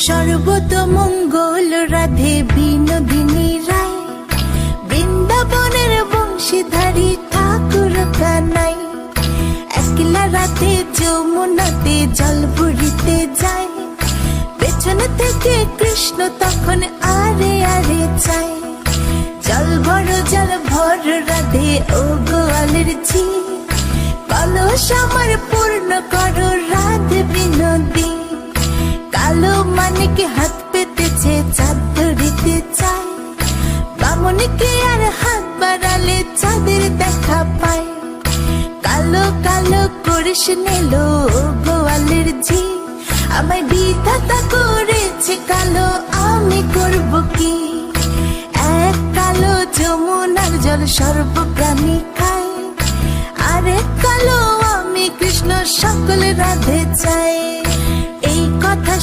সর্বতমঙ্গল রাধে বিনোদিনী রায়, বৃন্দাবনের বংশীধারী ঠাকুর কানাই। একলা রাতে যমুনাতে জল ভরিতে যায়, পেছন থেকে কৃষ্ণ তখন আরে আরে চায়। জল ভর রাধে ও গোয়ালের ঝি, কলস আমার পূর্ণ করো রাধে বিনোদী। কালো মানিকে হাত পেতেছে চাঁদ ধরিতে চায়, বামনকে আর হাত বাড়ালে চাঁদের দেখা পায়। কালো কালো করিস নিল গোয়ালের ঝি, আমায় বিধাতা করেছে কালো, আমি করব কি? এক কালো যমুনার জল সর্বপ্রাণী খায়, আরেক কালো আমি কৃষ্ণ সকল রাধে চাই। এই কথা